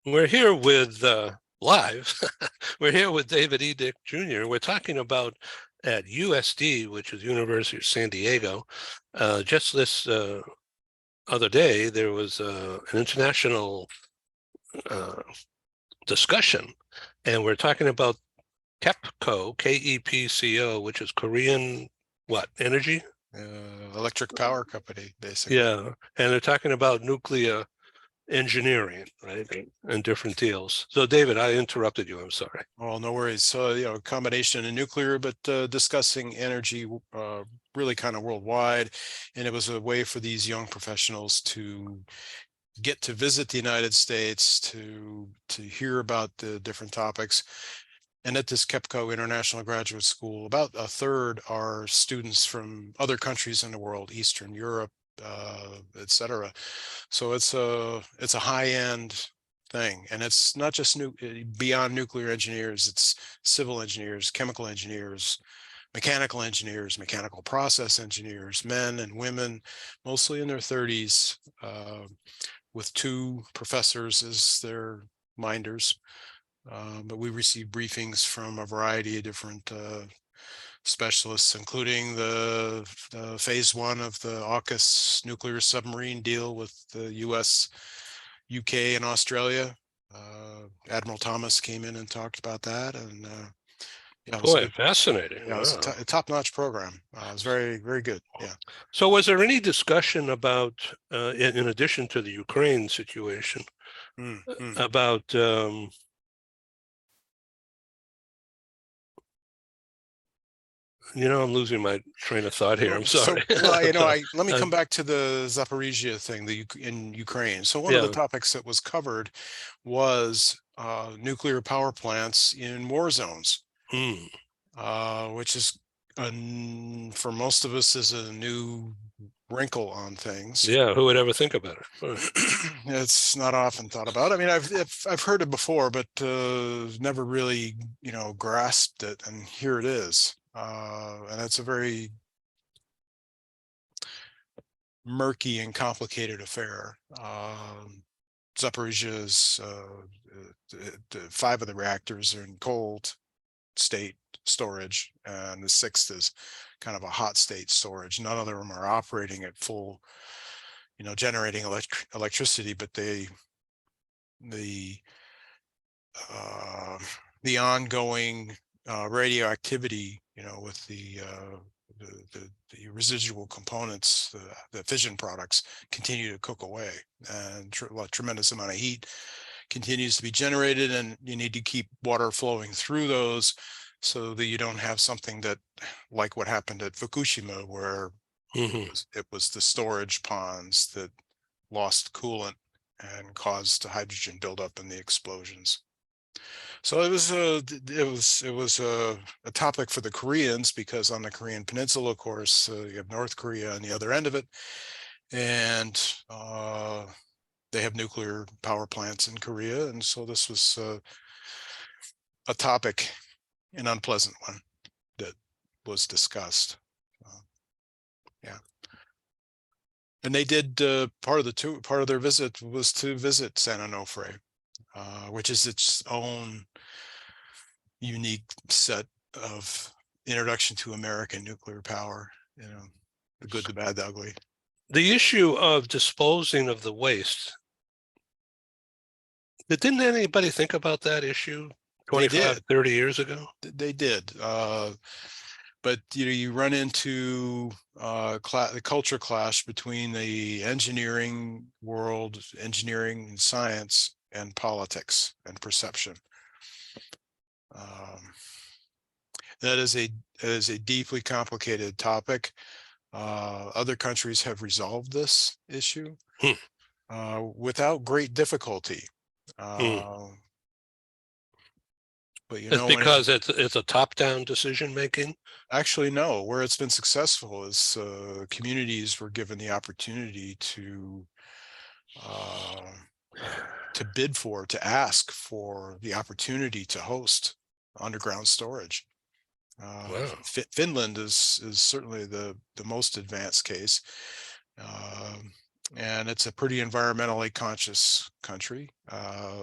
We're here with live. We're here with David Edick Jr. We're talking about at USD, which is University of San Diego. Just this other day, there was an international discussion, and we're talking about KEPCO, KEPCO, which is Korean, energy? Electric power company, basically. Yeah, and they're talking about nuclear engineering, right, and different deals. So, David, I interrupted you. I'm sorry. Well, no worries. So, a combination of nuclear, but discussing energy really kind of worldwide. And it was a way for these young professionals to get to visit the United States, to hear about the different topics. And at this KEPCO International Graduate School, about a third are students from other countries in the world, Eastern Europe, etc. So it's a high-end thing, and it's not just beyond nuclear engineers. It's civil engineers, chemical engineers, mechanical process engineers, men and women, mostly in their 30s, with two professors as their minders. But we receive briefings from a variety of different specialists, including the phase one of the AUKUS nuclear submarine deal with the US, UK, and Australia. Admiral Thomas came in and talked about that, and yeah, it was Boy, fascinating. yeah, it was Wow. a top-notch program. It was very, very good. Yeah. So was there any discussion about, in addition to the Ukraine situation, about I'm losing my train of thought here. I'm sorry. So, well, let me come back to the Zaporizhia thing in Ukraine. So one of the topics that was covered was nuclear power plants in war zones, which is, for most of us, is a new wrinkle on things. Yeah, who would ever think about it? It's not often thought about. I mean, I've heard it before, but never really, grasped it. And here it is. And it's a very murky and complicated affair. Zaporizhia's 5 of the reactors are in cold state storage, and the 6th is kind of a hot state storage. None of them are operating at full, generating electricity, but the ongoing radioactivity, with the residual components, the fission products, continue to cook away, and a tremendous amount of heat continues to be generated, and you need to keep water flowing through those so that you don't have something that, like what happened at Fukushima, where it was the storage ponds that lost coolant and caused hydrogen buildup in the explosions. So it was a topic for the Koreans, because on the Korean Peninsula, of course, you have North Korea on the other end of it, and they have nuclear power plants in Korea, and so this was a topic, an unpleasant one, that was discussed. Yeah, and they did part of their visit was to visit San Onofre, which is its own unique set of introduction to American nuclear power. The good, the bad, the ugly. The issue of disposing of the waste. Didn't anybody think about that issue 25, 30 years ago? They did. But you run into the culture clash between the engineering world, engineering and science, and politics and perception. That is a deeply complicated topic. Other countries have resolved this issue without great difficulty. But it's because it's a top-down decision making. Actually, no. Where it's been successful is communities were given the opportunity to bid for, to ask for the opportunity to host underground storage. Wow. Finland is certainly the most advanced case. and it's a pretty environmentally conscious country,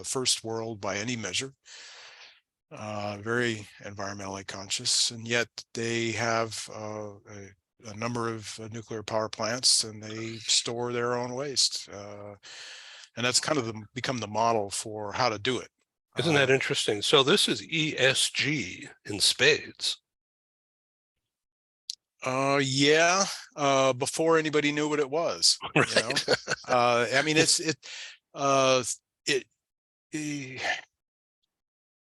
first world by any measure, very environmentally conscious, and yet they have a number of nuclear power plants, and they store their own waste. And that's kind of become the model for how to do it. Isn't that interesting? So this is ESG in spades. Yeah, before anybody knew what it was, you know. Right. I mean, uh, it, eh,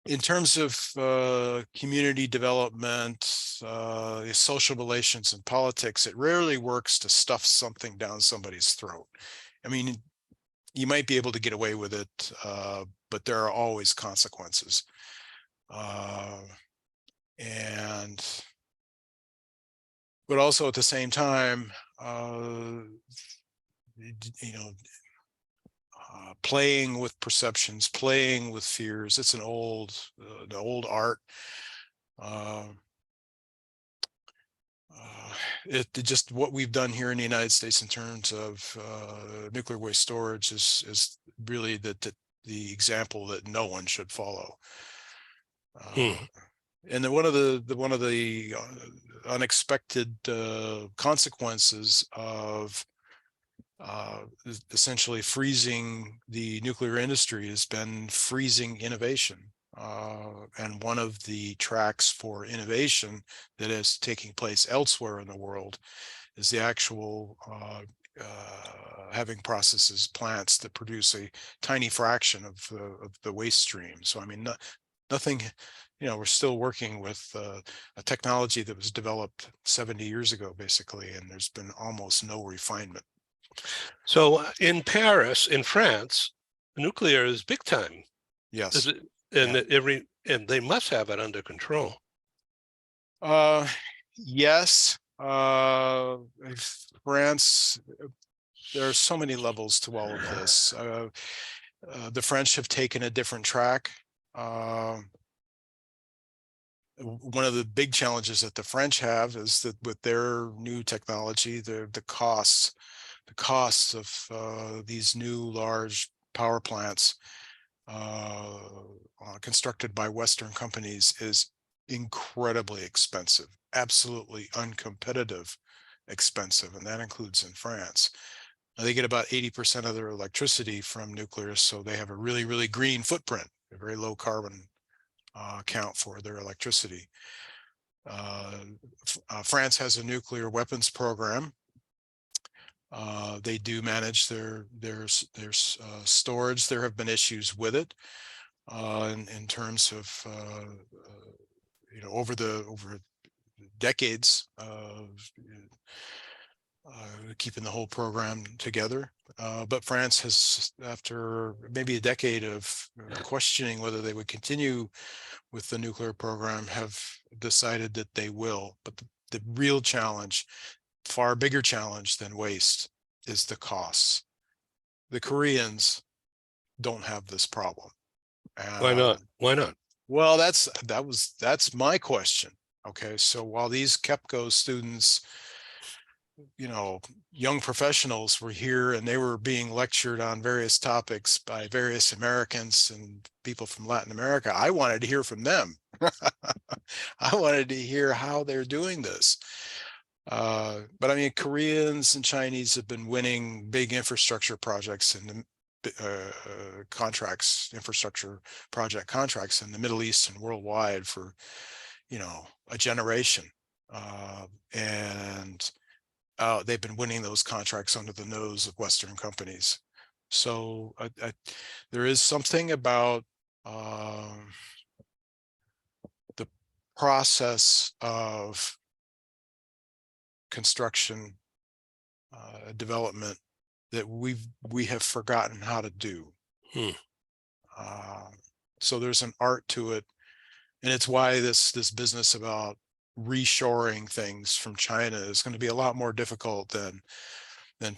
in terms of community development, social relations, and politics, it rarely works to stuff something down somebody's throat. I mean, you might be able to get away with it, but there are always consequences. Uh, and but also at the same time, you know, playing with perceptions, playing with fears. It's an old art. Uh, it just what we've done here in the United States in terms of nuclear waste storage is really the example that no one should follow. Hmm. And then one of the unexpected consequences of essentially freezing the nuclear industry has been freezing innovation. And one of the tracks for innovation that is taking place elsewhere in the world is the actual having processes, plants that produce a tiny fraction of the waste stream. So, I mean, nothing, we're still working with a technology that was developed 70 years ago, basically, and there's been almost no refinement. So in Paris, in France, nuclear is big time. Is Yes. it, and Yeah. and they must have it under control. Uh, yes. France, there are so many levels to all of this. The French have taken a different track. One of the big challenges that the French have is that with their new technology, the costs of these new large power plants constructed by Western companies is incredibly expensive, absolutely uncompetitive expensive, and that includes in France. Now, they get about 80% of their electricity from nuclear, so they have a really, really green footprint, a very low carbon count for their electricity. France has a nuclear weapons program. They do manage their storage. There have been issues with it in terms of over decades of keeping the whole program together. But France has, after maybe a decade of questioning whether they would continue with the nuclear program, have decided that they will. But the real challenge, far bigger challenge than waste, is the costs. The Koreans don't have this problem. Why not? Why not? Well, that's my question. Okay, so while these KEPCO students, young professionals were here and they were being lectured on various topics by various Americans and people from Latin America, I wanted to hear from them. I wanted to hear how they're doing this. But I mean, Koreans and Chinese have been winning big infrastructure projects and infrastructure project contracts in the Middle East and worldwide for, a generation. And they've been winning those contracts under the nose of Western companies. So there is something about the process of construction development that we have forgotten how to do. Hmm. So there's an art to it, and it's why this business about reshoring things from China is going to be a lot more difficult than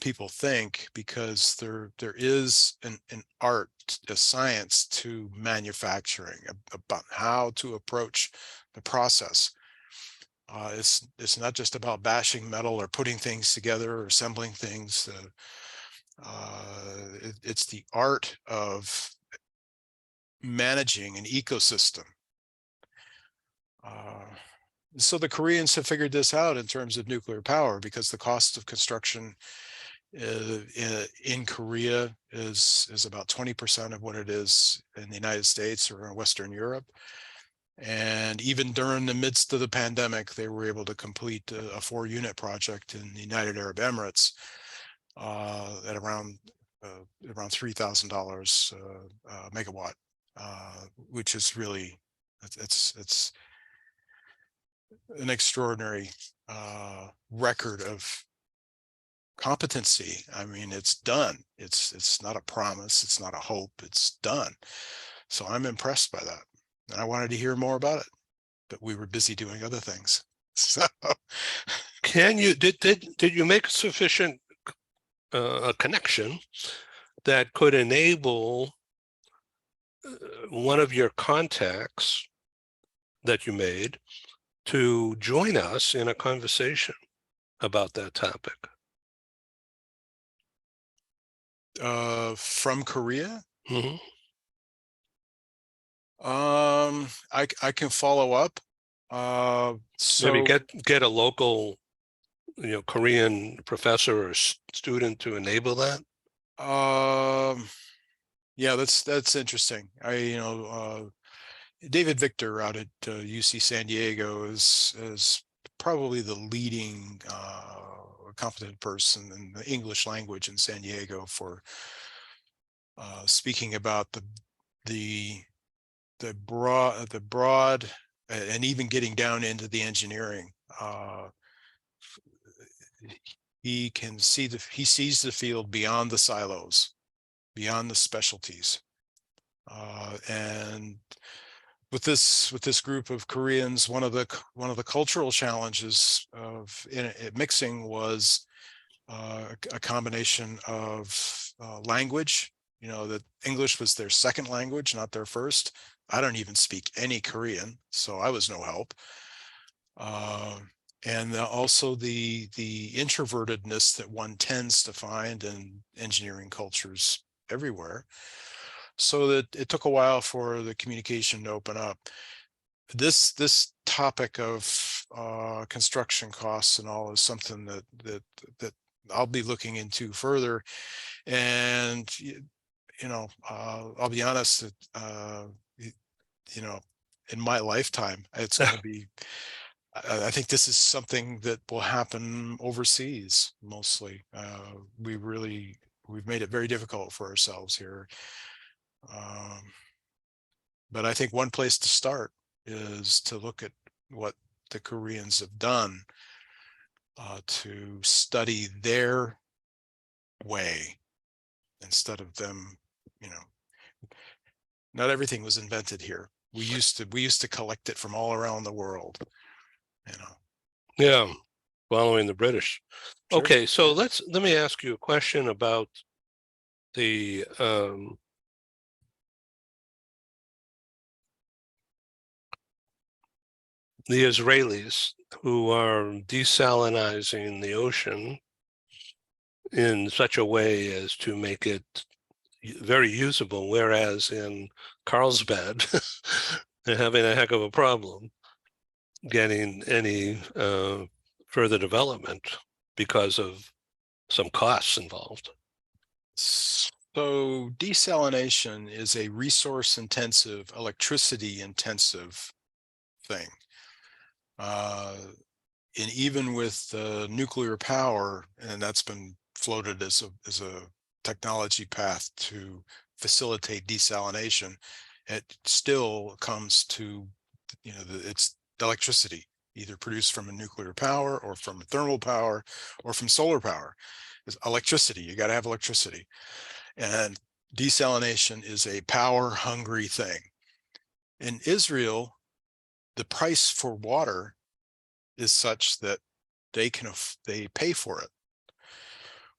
people think, because there is an art, a science to manufacturing, about how to approach the process. It's not just about bashing metal or putting things together or assembling things. It's the art of managing an ecosystem. So the Koreans have figured this out in terms of nuclear power, because the cost of construction in Korea is about 20% of what it is in the United States or in Western Europe. And even during the midst of the pandemic, they were able to complete a 4-unit project in the United Arab Emirates at around $3,000 megawatt, which is really, it's an extraordinary record of competency. I mean, it's done. It's not a promise. It's not a hope. It's done. So I'm impressed by that. And I wanted to hear more about it, but we were busy doing other things. So did you make sufficient a connection that could enable one of your contacts that you made to join us in a conversation about that topic? From Korea? Mm-hmm. I can follow up. Maybe So get a local, Korean professor or student to enable that. yeah, that's interesting. David Victor out at UC San Diego is probably the leading competent person in the English language in San Diego for speaking about the broad and even getting down into the engineering. He sees the field beyond the silos, beyond the specialties, and with this group of Koreans, one of the cultural challenges of mixing was a combination of language. That English was their second language, not their first. I don't even speak any Korean, so I was no help. And also the introvertedness that one tends to find in engineering cultures everywhere. So that it took a while for the communication to open up. This topic of construction costs and all is something that I'll be looking into further. And I'll be honest that in my lifetime, it's going to be. I think this is something that will happen overseas mostly. We've made it very difficult for ourselves here. But I think one place to start is to look at what the Koreans have done to study their way instead of them. Not everything was invented here. We used to collect it from all around the world. Yeah, following the British. Sure. Okay, so let me ask you a question about the Israelis who are desalinizing the ocean in such a way as to make it very usable, whereas in Carlsbad, they're having a heck of a problem getting any further development because of some costs involved. So desalination is a resource intensive, electricity intensive thing. And even with nuclear power, and that's been floated as a technology path to facilitate desalination, it still comes to it's electricity, either produced from a nuclear power or from thermal power or from solar power. It's electricity. You got to have electricity, and desalination is a power hungry thing. In Israel, the price for water is such that they pay for it.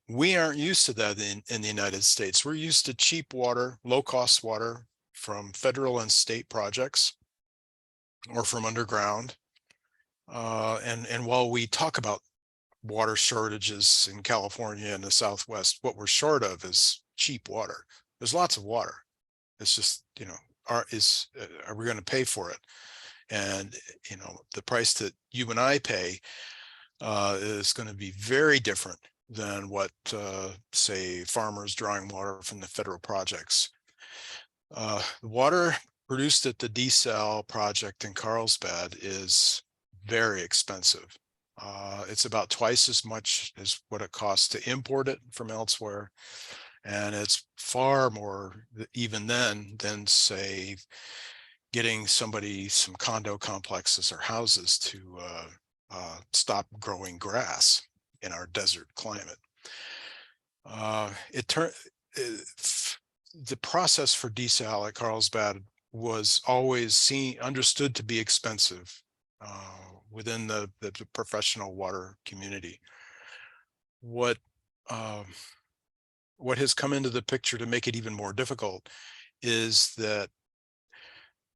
We aren't used to that in the United States. We're used to cheap water, low cost water from federal and state projects or from underground. And while we talk about water shortages in California and the Southwest. What we're short of is cheap water. There's lots of water. It's just, are we going to pay for it? And, the price that you and I pay is going to be very different than what, say, farmers drawing water from the federal projects. The water produced at the desal project in Carlsbad is very expensive. It's about twice as much as what it costs to import it from elsewhere. And it's far more even then than, say, getting somebody some condo complexes or houses to stop growing grass in our desert climate. The process for desal at Carlsbad was always understood to be expensive within the professional water community. What has come into the picture to make it even more difficult is that,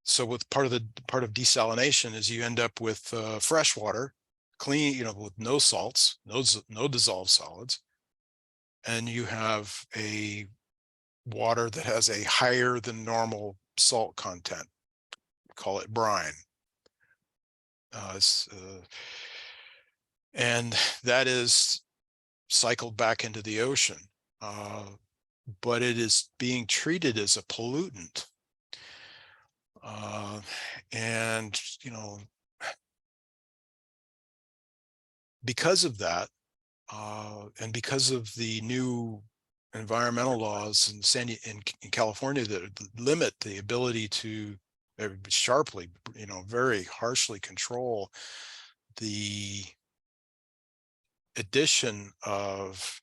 so with part of desalination is you end up with fresh water, clean, with no salts, no dissolved solids, and you have a water that has a higher than normal salt content. Call it brine. And that is cycled back into the ocean, but it is being treated as a pollutant. And, because of that, and because of the new environmental laws in California that limit the ability to sharply, very harshly control the addition of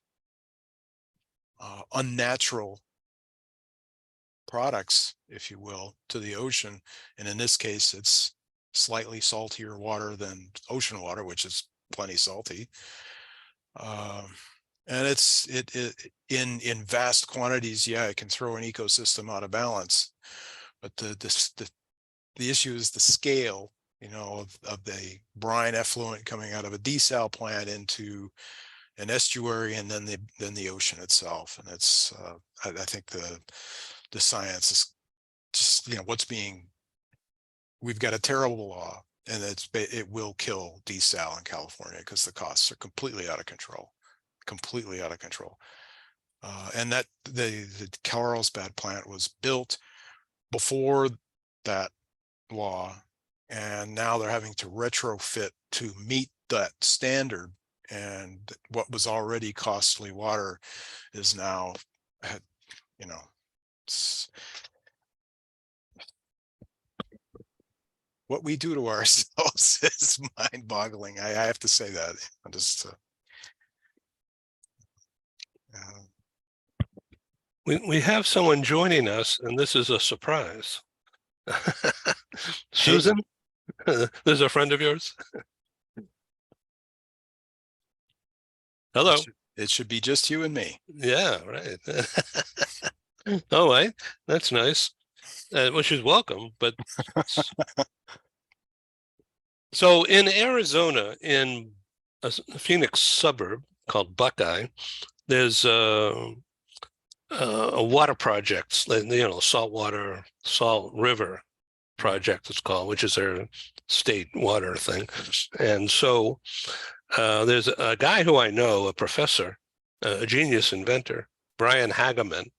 unnatural products, if you will, to the ocean. And in this case, it's slightly saltier water than ocean water, which is plenty salty. And it's in vast quantities. Yeah, it can throw an ecosystem out of balance, but the issue is the scale, of the brine effluent coming out of a desal plant into an estuary, and then the ocean itself. And it's I think the science is just, we've got a terrible law, and it will kill desal in California because the costs are completely out of control. And that the Carlsbad plant was built before that law, and now they're having to retrofit to meet that standard. And what was already costly water is now, what we do to ourselves is mind-boggling. I have to say that. I'm just We have someone joining us, and this is a surprise. Susan, there's a friend of yours. Hello. It should be just you and me. Yeah, right. Oh, right. That's nice. Well, she's welcome, but so in Arizona, in a Phoenix suburb called Buckeye, there's a water project, salt river project it's called, which is their state water thing. And so there's a guy who I know, a professor, a genius inventor, Brian Hageman,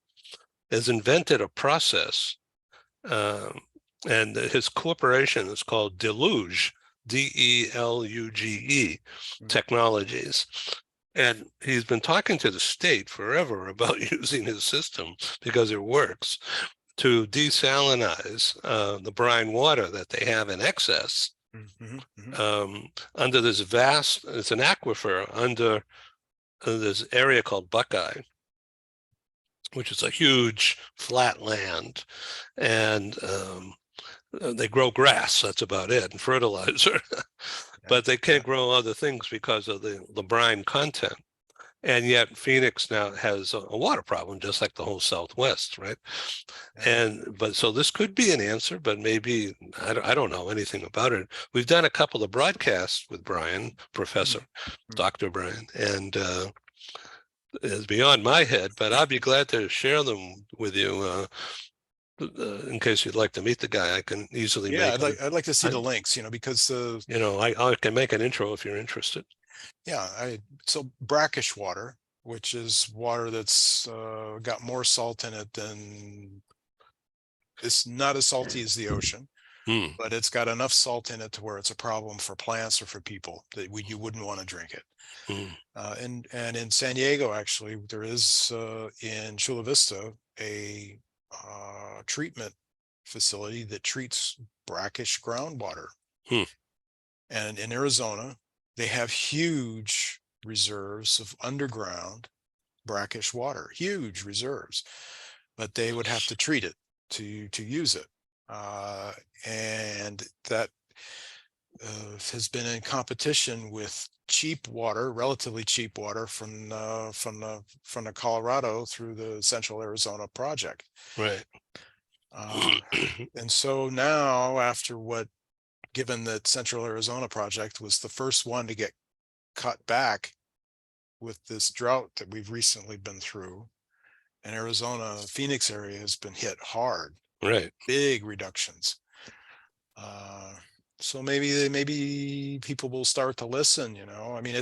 has invented a process, and his corporation is called Deluge, Deluge Technologies. And he's been talking to the state forever about using his system because it works to desalinize the brine water that they have in excess under this it's an aquifer under this area called Buckeye, which is a huge flat land, and they grow grass. That's about it, and fertilizer. But they can't grow other things because of the brine content. And yet Phoenix now has a water problem, just like the whole Southwest, right? Yeah. But so this could be an answer, but maybe I don't know anything about it. We've done a couple of broadcasts with Brian, Professor Mm. Dr. Brian, and it's beyond my head, but I'd be glad to share them with you. In case you'd like to meet the guy, I can easily Yeah, make him. I'd like to see I, the links, because I can make an intro if you're interested. yeah, so brackish water, which is water that's got more salt in it than it's not as salty as the ocean, Hmm. but it's got enough salt in it to where it's a problem for plants or for people that you wouldn't want to drink it. Hmm. And in San Diego, actually, there is in Chula Vista a treatment facility that treats brackish groundwater. Hmm. And in Arizona, they have huge reserves of underground brackish water, huge reserves, but they would have to treat it to use it. And that has been in competition with cheap water, relatively cheap water from the Colorado through the Central Arizona project. Right. Uh, and so now, given that Central Arizona project was the first one to get cut back with this drought that we've recently been through, and Arizona, Phoenix area has been hit hard, Right. big reductions. Uh, so maybe people will start to listen. I mean,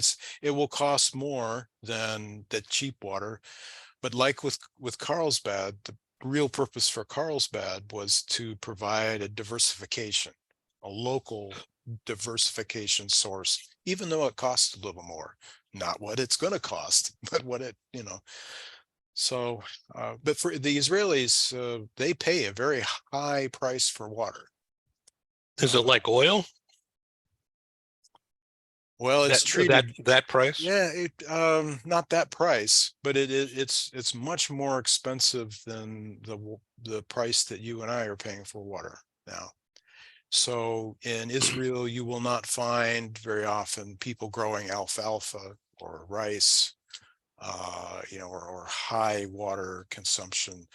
it will cost more than the cheap water, but like with Carlsbad, the real purpose for Carlsbad was to provide a diversification, a local diversification source, even though it costs a little more. Not what it's going to cost, but what So, but for the Israelis, they pay a very high price for water. Is it Uh, like oil? well, That it's treated. that price? Yeah, not that price, but it's much more expensive than the price that you and I are paying for water now. So in Israel, you will not find very often people growing alfalfa or rice, or high water consumption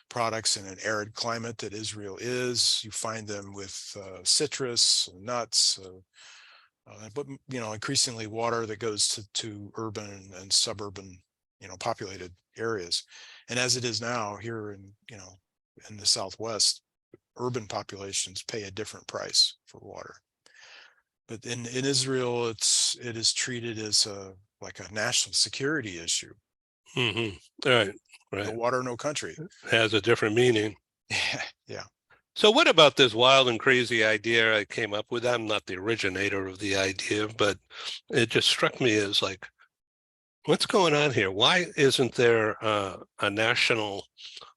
products in an arid climate that Israel is. You find them with citrus, nuts, but increasingly water that goes to urban and suburban, populated areas. And as it is now here in the Southwest, urban populations pay a different price for water. But in Israel, it is treated as like a national security issue. Mm-hmm. Right. No Right. water, no country. Has a different meaning. Yeah. So what about this wild and crazy idea I came up with? I'm not the originator of the idea, but it just struck me as like, what's going on here? Why isn't there a national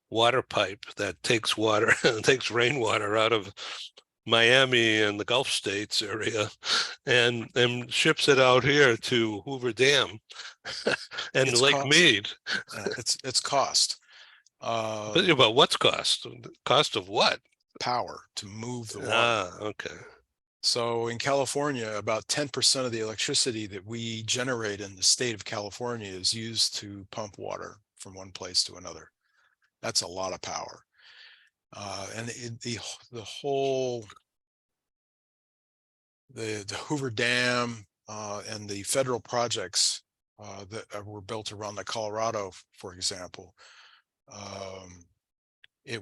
water pipe that takes water, takes rainwater out of Miami and the Gulf States area and ships it out here to Hoover Dam and It's Lake cost. Mead? It's cost. Uh, But what's cost? Cost of what? Power to move the water. Ah, okay. So in California, about 10% of the electricity that we generate in the state of California is used to pump water from one place to another. That's a lot of power. And the whole the Hoover Dam and the federal projects that were built around the Colorado, for example, um, I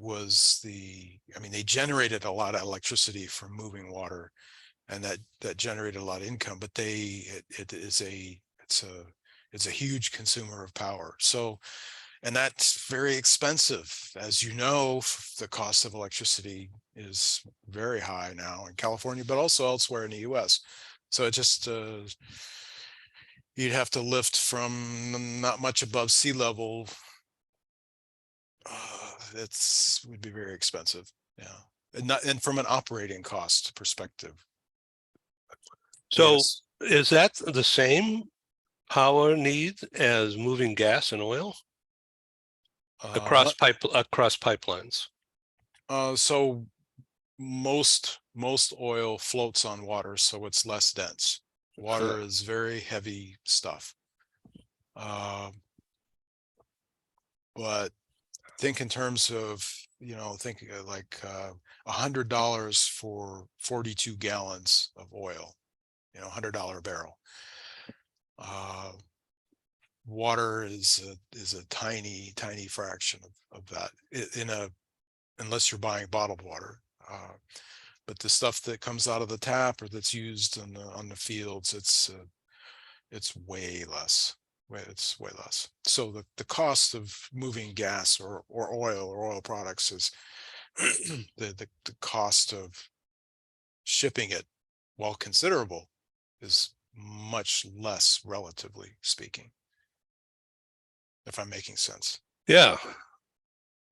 mean, they generated a lot of electricity from moving water, and that generated a lot of income, but it's a huge consumer of power. So, and that's very expensive. As you know, the cost of electricity is very high now in California, but also elsewhere in the US. So it just you'd have to lift from not much above sea level. It's would be very expensive. Yeah. And from an operating cost perspective. So Yes. is that the same power need as moving gas and oil Not across pipelines? so most oil floats on water, so it's less dense. Huh. Water is very heavy stuff. But think in terms of, think like $100 for 42 gallons of oil, $100 a barrel. Water is a tiny fraction of that unless you're buying bottled water. But the stuff that comes out of the tap or that's used on the fields, it's way less. It's way less. So the cost of moving gas or oil products is the cost of shipping it, while considerable, is much less, relatively speaking, if I'm making sense. Yeah.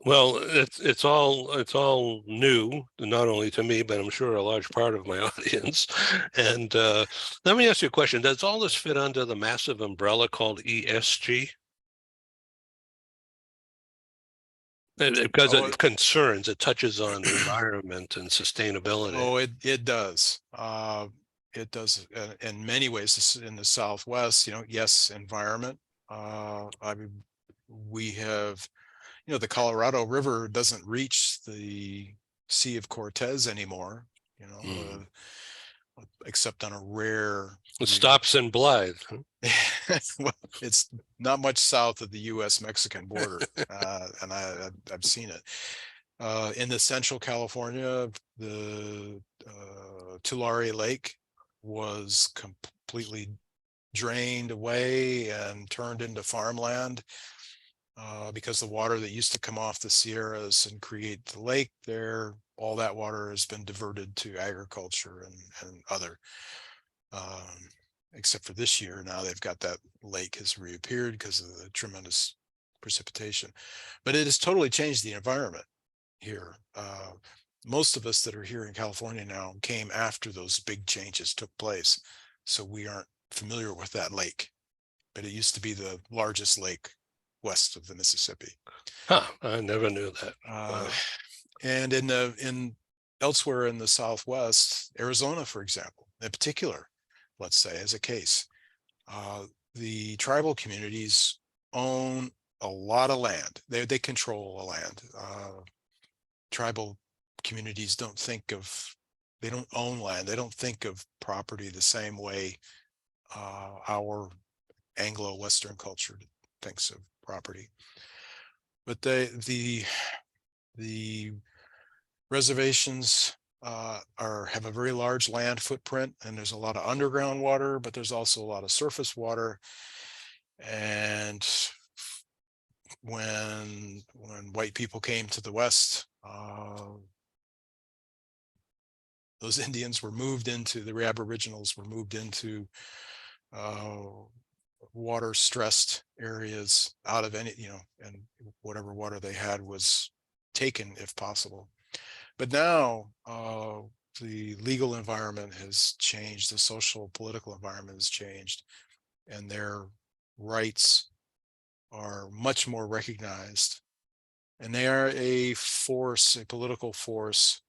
Well, it's all new, not only to me, but I'm sure a large part of my audience. And let me ask you a question. Does all this fit under the massive umbrella called ESG? Because Oh, it concerns, it touches on the environment and sustainability. it does. It does in many ways. In the Southwest, yes, environment. I mean, we have, the Colorado River doesn't reach the Sea of Cortez anymore, Mm. except on a rare It year. stops in Blythe. Well, it's not much south of the U.S.-Mexican border, and I've seen it. In the Central California, the Tulare Lake was completely drained away and turned into farmland because the water that used to come off the Sierras and create the lake there, all that water has been diverted to agriculture and other. Except for this year, now they've got that lake has reappeared because of the tremendous precipitation. But it has totally changed the environment here. Most of us that are here in California now came after those big changes took place, so we aren't familiar with that lake. But it used to be the largest lake west of the Mississippi. Huh, I never knew that. And in elsewhere in the Southwest, Arizona, for example, in particular, let's say as a case, the tribal communities own a lot of land. They control the land. Tribal communities they don't own land. They don't think of property the same way our Anglo-Western culture thinks of property. But the reservations have a very large land footprint, and there's a lot of underground water, but there's also a lot of surface water. And when white people came to the West, those Indians were moved into the Aboriginals were moved into water stressed areas out of any, and whatever water they had was taken if possible. But now the legal environment has changed, the social political environment has changed, and their rights are much more recognized. And they are a political force,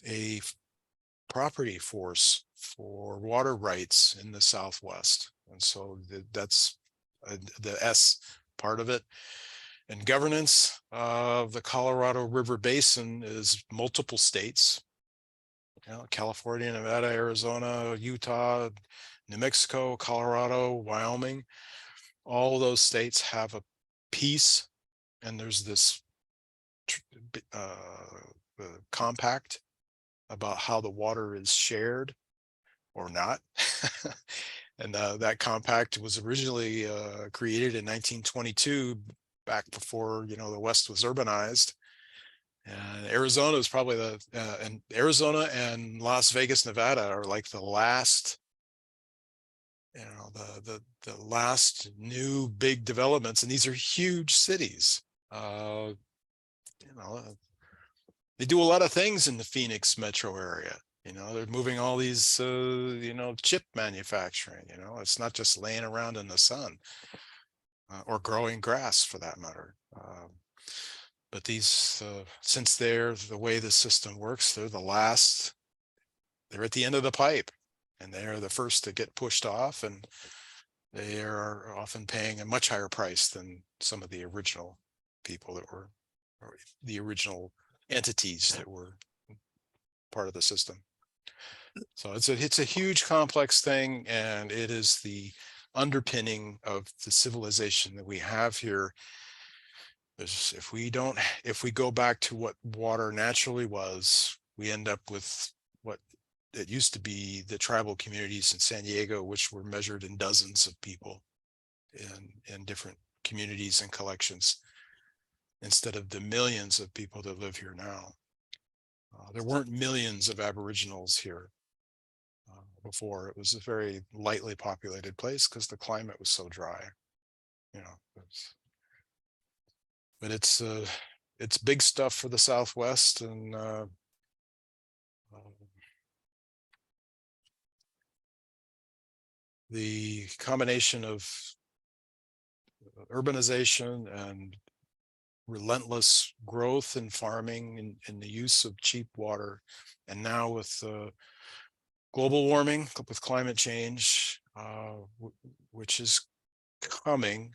a property force for water rights in the Southwest. And so that's the S part of it. And governance of the Colorado River Basin is multiple states, California, Nevada, Arizona, Utah, New Mexico, Colorado, Wyoming. All those states have a piece, and there's this compact about how the water is shared or not. And that compact was originally created in 1922, back before the West was urbanized. And Arizona is probably and Arizona and Las Vegas, Nevada are like the last, the last new big developments, and these are huge cities. They do a lot of things in the Phoenix metro area. They're moving all these, chip manufacturing. It's not just laying around in the sun or growing grass for that matter. But these, since they're the way the system works, they're the last, they're at the end of the pipe, and they're the first to get pushed off. And They are often paying a much higher price than some of the original people that were, or the original entities that were part of the system. So it's a huge complex thing, and it is the underpinning of the civilization that we have here. If we go back to what water naturally was, we end up with what it used to be the tribal communities in San Diego, which were measured in dozens of people in different communities and collections, instead of the millions of people that live here now. There weren't millions of Aboriginals here before. It was a very lightly populated place because the climate was so dry, you know. But it's big stuff for the Southwest, and the combination of urbanization and relentless growth in farming and the use of cheap water, and now with global warming, with climate change, which is coming,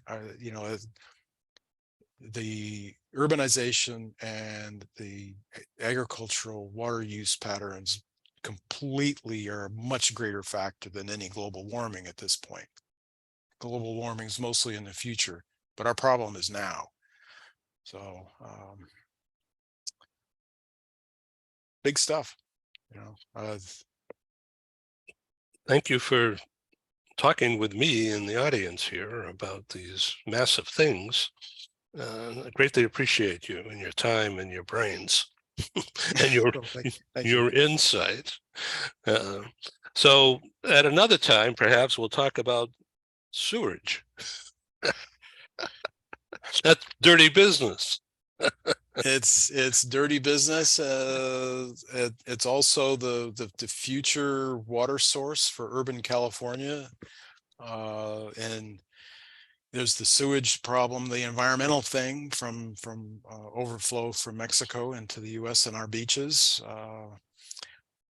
the urbanization and the agricultural water use patterns completely are a much greater factor than any global warming at this point. Global warming is mostly in the future, but our problem is now. So big stuff, you know. Thank you for talking with me in the audience here about these massive things. I greatly appreciate you and your time and your brains and Well, thank you. your insight. So at another time, perhaps we'll talk about sewage. That's dirty business. It's dirty business. It's also the future water source for urban California. And there's the sewage problem, the environmental thing from overflow from Mexico into the U.S. and our beaches.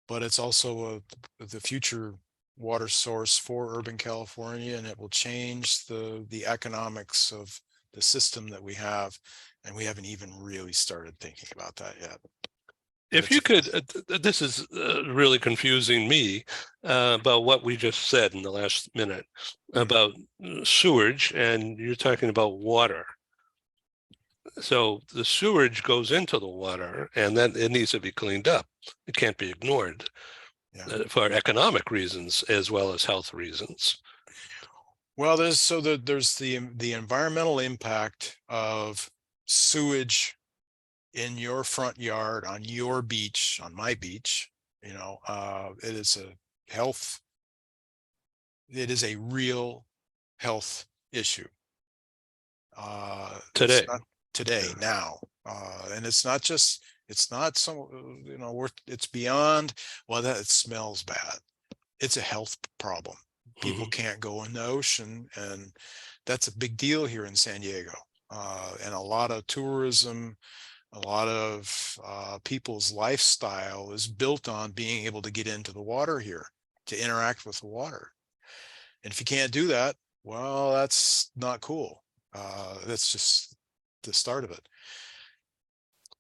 But it's also the future water source for urban California, and it will change the economics of the system that we have, and we haven't even really started thinking about that yet. If you could, this is really confusing me about what we just said in the last minute about sewage, and you're talking about water. So the sewage goes into the water, and then it needs to be cleaned up. It can't be ignored for economic reasons as well as health reasons. Well, there's the environmental impact of sewage in your front yard, on your beach, on my beach. You know, it is a real health issue. It's Today. not today, now. And it's not some, it's beyond, well, that it smells bad. It's a health problem. People can't go in the ocean, and that's a big deal here in San Diego. And a lot of tourism, a lot of people's lifestyle is built on being able to get into the water here, to interact with the water. And if you can't do that, well, that's not cool. That's just the start of it.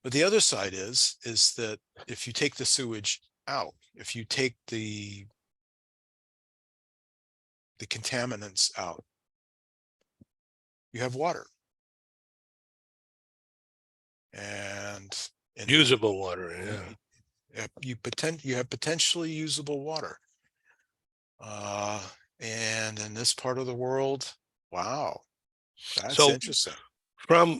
But the other side is that if you take the sewage out, if you take the contaminants out, you have water. And usable water, yeah. You have potentially usable water. And in this part of the world, wow, that's interesting. From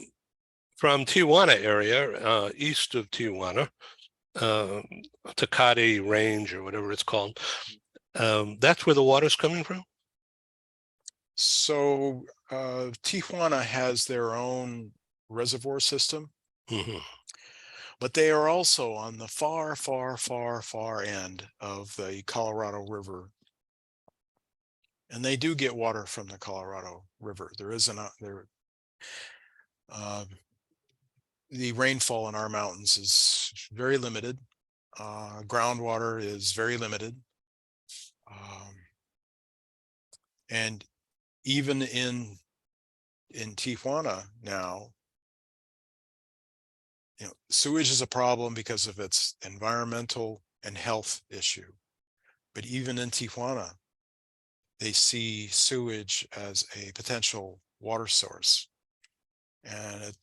Tijuana area, east of Tijuana, Tecate Range or whatever it's called, that's where the water's coming from? So Tijuana has their own reservoir system, but they are also on the far, far, far, far end of the Colorado River. And they do get water from the Colorado River. The rainfall in our mountains is very limited. Groundwater is very limited. And even in Tijuana now, sewage is a problem because of its environmental and health issue. But even in Tijuana, they see sewage as a potential water source. And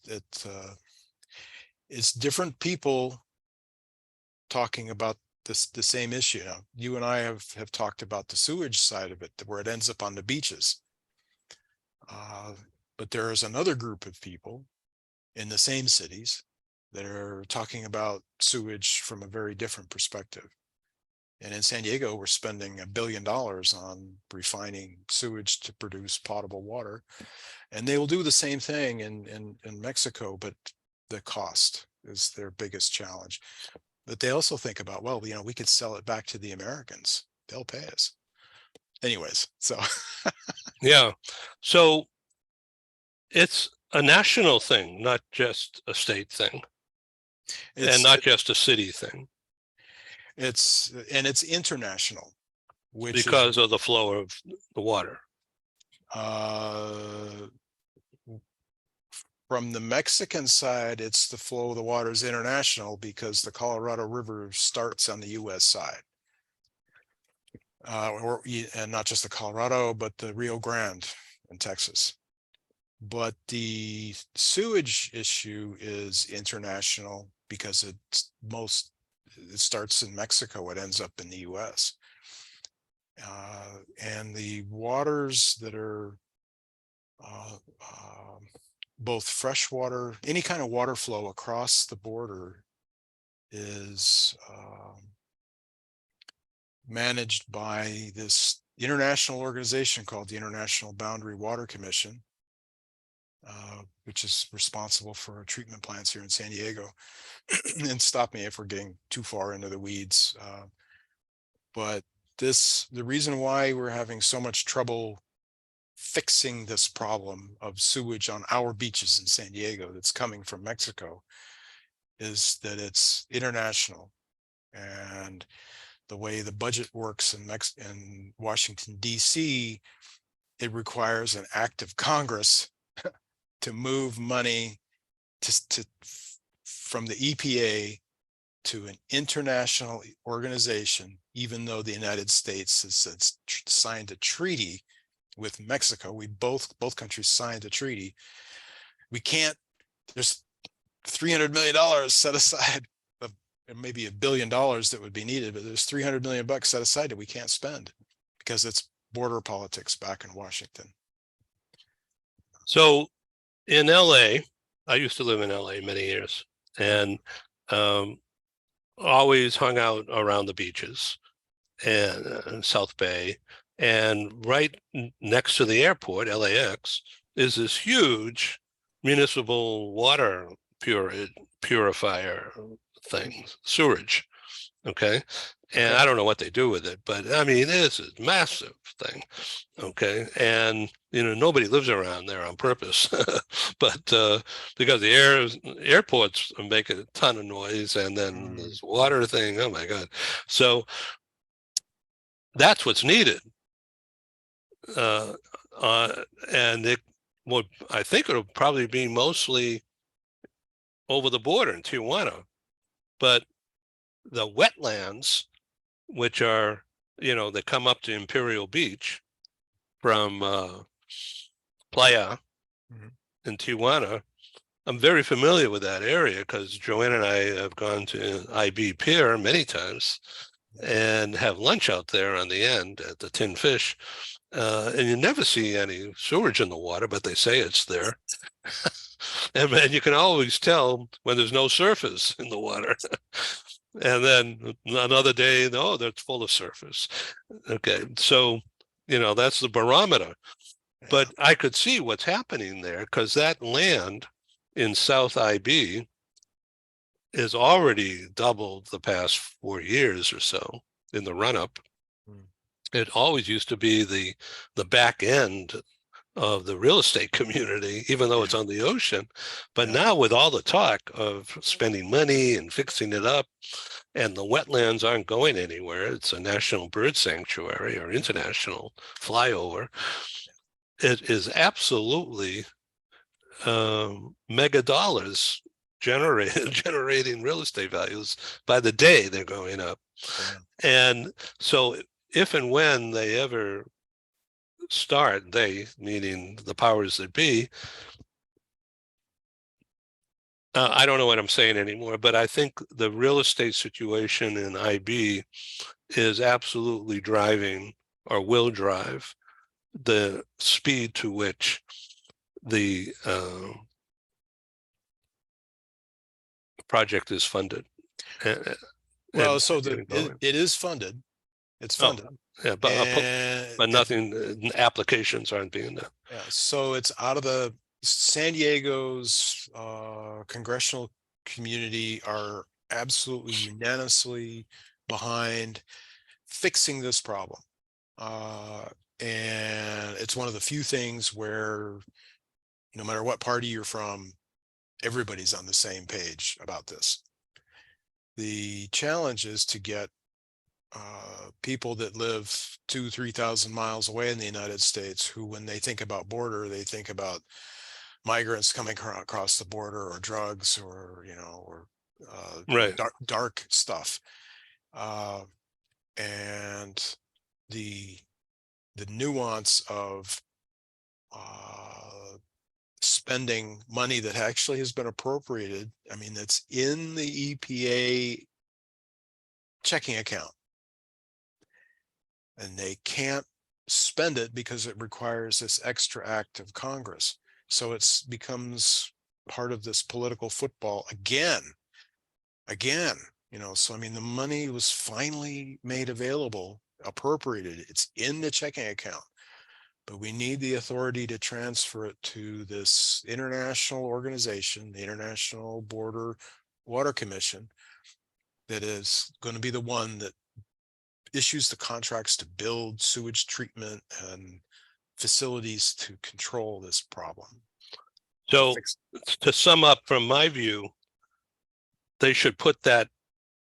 it's different people talking about the same issue. Now, you and I have talked about the sewage side of it, where it ends up on the beaches. But there is another group of people in the same cities that are talking about sewage from a very different perspective. And in San Diego, we're spending $1 billion on refining sewage to produce potable water. And they will do the same thing in Mexico, but the cost is their biggest challenge. But they also think about, well, we could sell it back to the Americans. They'll pay us. Anyways, so. Yeah. So it's a national thing, not just a state thing, and not just a city thing. It's international, which because of the flow of the water. From the Mexican side, it's the flow of the water is international because the Colorado River starts on the U.S. side. And not just the Colorado, but the Rio Grande in Texas. But the sewage issue is international because it starts in Mexico, it ends up in the U.S. And the waters that are both freshwater, any kind of water flow across the border is managed by this international organization called the International Boundary Water Commission, which is responsible for treatment plants here in San Diego. And stop me if we're getting too far into the weeds. But the reason why we're having so much trouble fixing this problem of sewage on our beaches in San Diego that's coming from Mexico is that it's international, and the way the budget works in Washington, D.C., it requires an act of Congress to move money from the EPA to an international organization, even though the United States has signed a treaty with Mexico. Both countries signed a treaty. We can't, there's $300 million set aside, and maybe $1 billion that would be needed, but there's $300 million set aside that we can't spend because it's border politics back in Washington. So in LA, I used to live in LA many years, and always hung out around the beaches and South Bay. And right next to the airport, LAX, is this huge municipal water purifier thing, sewerage. Okay. And I don't know what they do with it, but I mean, it's a massive thing. Okay. And, nobody lives around there on purpose, but because the airports make a ton of noise, and then this water thing, oh my God. So that's what's needed. And I think it'll probably be mostly over the border in Tijuana, but the wetlands, which are, they come up to Imperial Beach from Playa in Tijuana. I'm very familiar with that area because Joanne and I have gone to IB Pier many times and have lunch out there on the end at the Tin Fish. And you never see any sewage in the water, but they say it's there. And you can always tell when there's no surface in the water. And then another day, that's full of surface. Okay, so, that's the barometer. But I could see what's happening there because that land in South IB is already doubled the past 4 years or so in the run-up. It always used to be the back end of the real estate community, even though it's on the ocean. But now with all the talk of spending money and fixing it up, and the wetlands aren't going anywhere, it's a national bird sanctuary or international flyover. it is absolutely mega dollars generating real estate values. By the day they're going up. Yeah. And so if and when they ever start, they meaning the powers that be, I don't know what I'm saying anymore, but I think the real estate situation in IB is absolutely driving, or will drive, the speed to which the project is funded and, Well, and so getting going. it is funded. It's Oh, funded. yeah, And but nothing, applications aren't being done. yeah, so it's out of the San Diego's congressional community are absolutely unanimously behind fixing this problem. Uh, and it's one of the few things where no matter what party you're from, everybody's on the same page about this. The challenge is to get people that live 2,000 to 3,000 miles away in the United States, who, when they think about border, they think about migrants coming across the border, or drugs, or Right. dark stuff, uh, and the nuance of uh, spending money that actually has been appropriated. I mean, that's in the EPA checking account, and they can't spend it because it requires this extra act of Congress. So it's becomes part of this political football again. So I mean, the money was finally made available, appropriated. It's in the checking account, but we need the authority to transfer it to this international organization, the International Border Water Commission, that is going to be the one that issues the contracts to build sewage treatment and facilities to control this problem. So to sum up, from my view, they should put that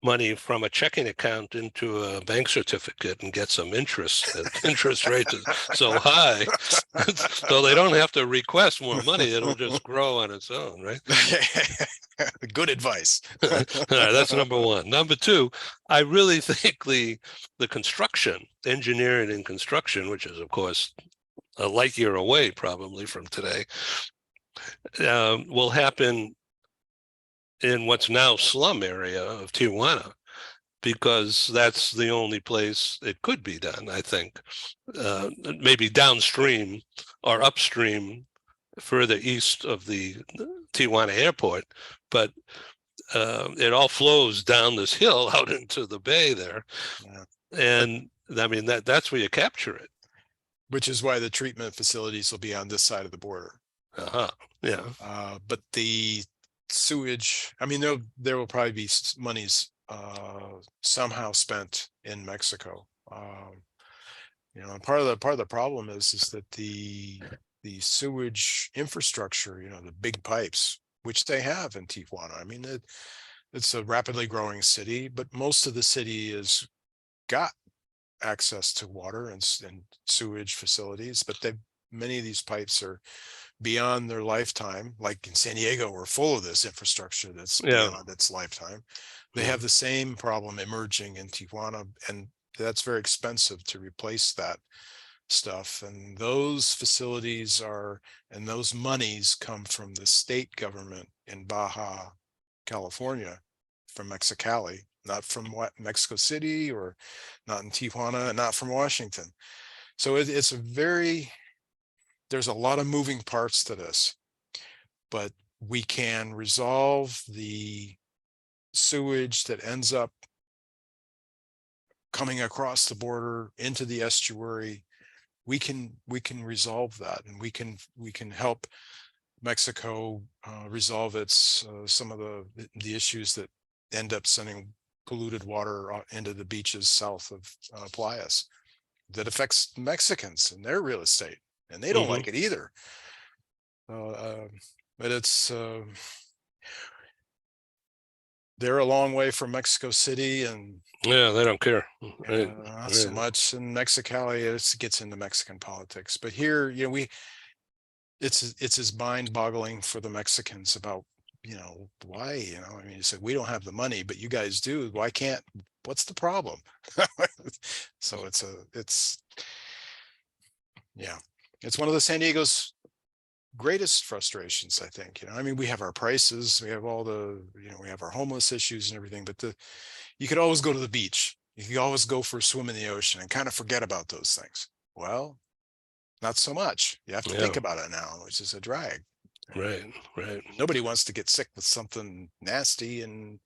money from a checking account into a bank certificate and get some interest. Interest rate is so high, so they don't have to request more money. It'll just grow on its own, right? Good advice. All right, that's number one. Number two, I really think the construction, engineering and construction, which is of course a light year away probably from today, will happen in what's now slum area of Tijuana, because that's the only place it could be done, I think. Maybe downstream or upstream, further east of the Tijuana airport, but it all flows down this hill out into the bay there. Yeah. And I mean, that's where you capture it. Which is why the treatment facilities will be on this side of the border. Uh-huh. Yeah. But the sewage, I mean, there will probably be monies somehow spent in Mexico. And part of the problem is that the sewage infrastructure, the big pipes, which they have in Tijuana. I mean, it's a rapidly growing city, but most of the city has got access to water and sewage facilities, but many of these pipes are beyond their lifetime. Like in San Diego, we're full of this infrastructure that's beyond its lifetime. They have the same problem emerging in Tijuana, and that's very expensive to replace that stuff. And those facilities and those monies come from the state government in Baja California, from Mexicali, not from Mexico City, or not in Tijuana, and not from Washington. So it's there's a lot of moving parts to this, but we can resolve the sewage that ends up coming across the border into the estuary. We can resolve that, and we can help Mexico resolve its some of the issues that end up sending polluted water into the beaches south of Playas, that affects Mexicans and their real estate, and they don't like it either. But it's they're a long way from Mexico City, and Yeah, they don't care. Right, not so right. much in Mexicali. It gets into Mexican politics, but here, it's as mind-boggling for the Mexicans about, why, I mean, you said we don't have the money, but you guys do. Why can't? What's the problem? So yeah, it's one of the San Diego's greatest frustrations, I think. I mean, we have our prices, we have all the, we have our homeless issues and everything, but you could always go to the beach. You could always go for a swim in the ocean and kind of forget about those things. Well, not so much. You have to think Yeah, about it now, which is a drag. right, right. Nobody wants to get sick with something nasty and,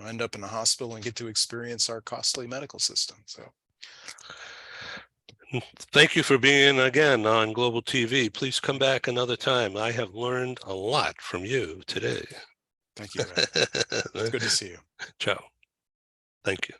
end up in the hospital and get to experience our costly medical system. So Thank you for being again on Global TV. Please come back another time. I have learned a lot from you today. thank you, Ed. It's good to see you. Ciao. Thank you.